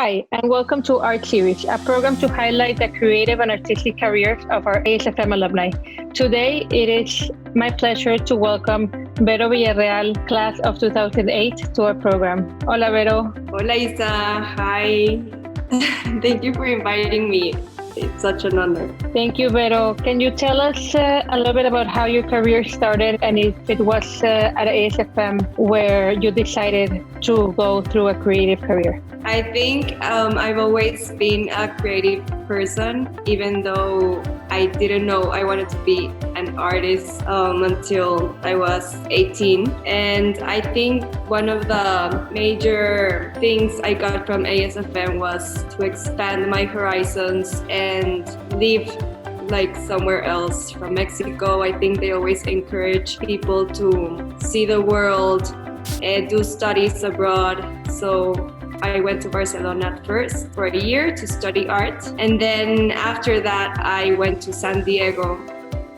Hi, and welcome to Art Series, a program to highlight the creative and artistic careers of our ASFM alumni. Today, it is my pleasure to welcome Vero Villarreal, class of 2008, to our program. Hola, Vero. Hola, Isa. Hi. Thank you for inviting me. It's such an honor. Thank you, Vero. Can you tell us a little bit about how your career started and if it was at ASFM where you decided to go through a creative career? I think I've always been a creative person, even though I didn't know I wanted to be an artist until I was 18. And I think one of the major things I got from ASFM was to expand my horizons and live like somewhere else from Mexico. I think they always encourage people to see the world and do studies abroad. So I went to Barcelona first for a year to study art. And then after that, I went to San Diego,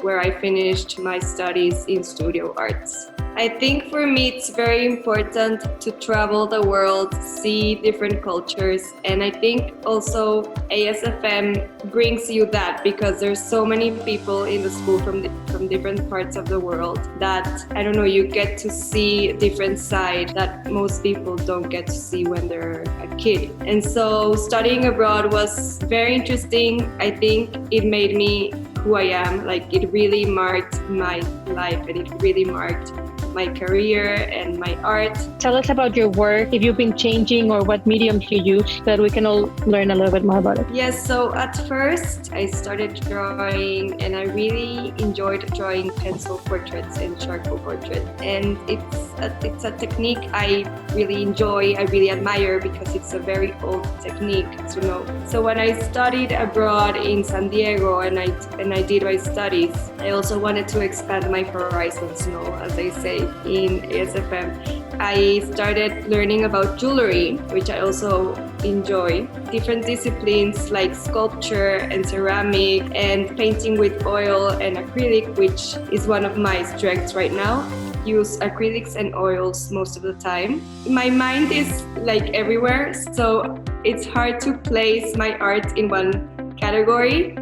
where I finished my studies in studio arts. I think for me, it's very important to travel the world, see different cultures. And I think also ASFM brings you that because there's so many people in the school from different parts of the world that, I don't know, you get to see a different side that most people don't get to see when they're a kid. And so studying abroad was very interesting. I think it made me who I am. Like, it really marked my life and it really marked my career and my art. Tell us about your work, if you've been changing or what mediums you use, so that we can all learn a little bit more about it. Yes, so at first I started drawing and I really enjoyed drawing pencil portraits and charcoal portraits. And it's a technique I really enjoy, I really admire because it's a very old technique, you know. So when I studied abroad in San Diego and I did my studies, I also wanted to expand my horizons, you know, as they say in ASFM. I started learning about jewelry, which I also enjoy. Different disciplines like sculpture and ceramic and painting with oil and acrylic, which is one of my strengths right now. Use acrylics and oils most of the time. My mind is like everywhere, so it's hard to place my art in one category.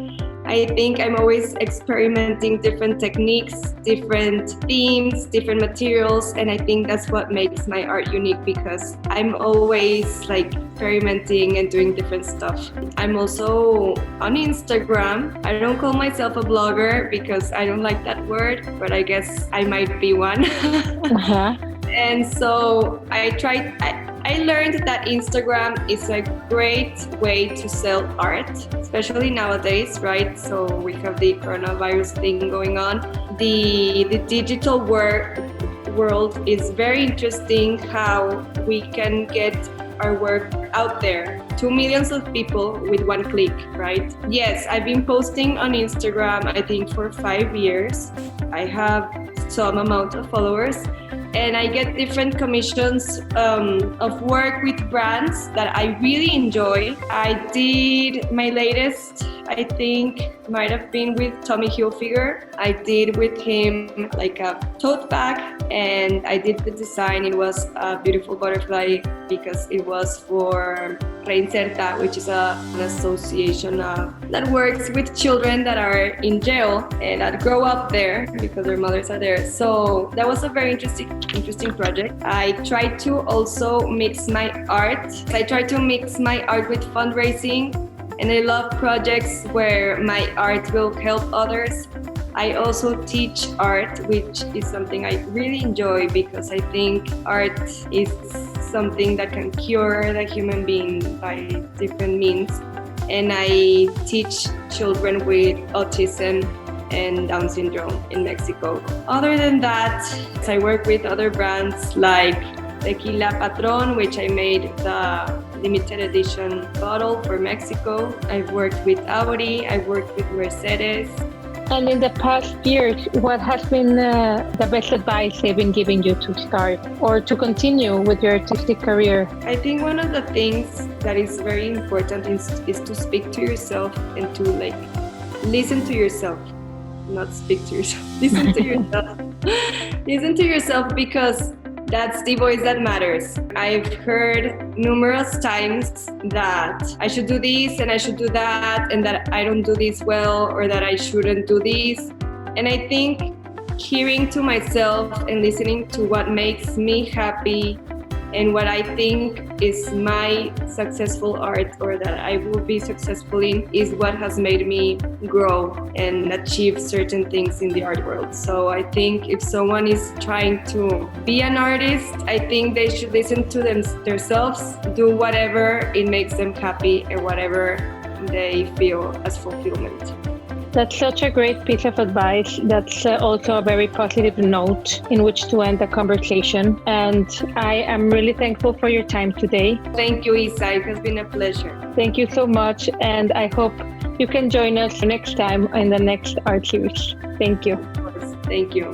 I think I'm always experimenting different techniques, different themes, different materials, and I think that's what makes my art unique because I'm always like experimenting and doing different stuff. I'm also on Instagram. I don't call myself a blogger because I don't like that word, but I guess I might be one. And so I learned that Instagram is a great way to sell art, especially nowadays, right? So we have the coronavirus thing going on. The digital world is very interesting how we can get our work out there to millions of people with one click, right? Yes, I've been posting on Instagram, I think for 5 years. I have some amount of followers. And I get different commissions of work with brands that I really enjoy. I did my latest, I think, might have been with Tommy Hilfiger. I did with him like a tote bag and I did the design. It was a beautiful butterfly because it was for Reinserta, which is an association that works with children that are in jail and that grow up there because their mothers are there. So that was a very interesting project. I tried to also mix my art. I tried to mix my art with fundraising, and I love projects where my art will help others. I also teach art, which is something I really enjoy because I think art is something that can cure the human being by different means. And I teach children with autism and Down syndrome in Mexico. Other than that, I work with other brands like Tequila Patrón, which I made the limited edition bottle for Mexico. I've worked with Audi, I've worked with Mercedes. And in the past years, what has been the best advice they've been giving you to start or to continue with your artistic career? I think one of the things that is very important is to speak to yourself and to like listen to yourself. Not speak to yourself. Listen to yourself. Listen to yourself because That's the voice that matters. I've heard numerous times that I should do this and I should do that, and that I don't do this well, or that I shouldn't do this. And I think hearing to myself and listening to what makes me happy and what I think is my successful art, or that I will be successful in, is what has made me grow and achieve certain things in the art world. So I think if someone is trying to be an artist, I think they should listen to themselves, do whatever it makes them happy and whatever they feel as fulfillment. That's such a great piece of advice. That's also a very positive note in which to end the conversation. And I am really thankful for your time today. Thank you, Isa. It has been a pleasure. Thank you so much. And I hope you can join us next time in the next art series. Thank you. Thank you.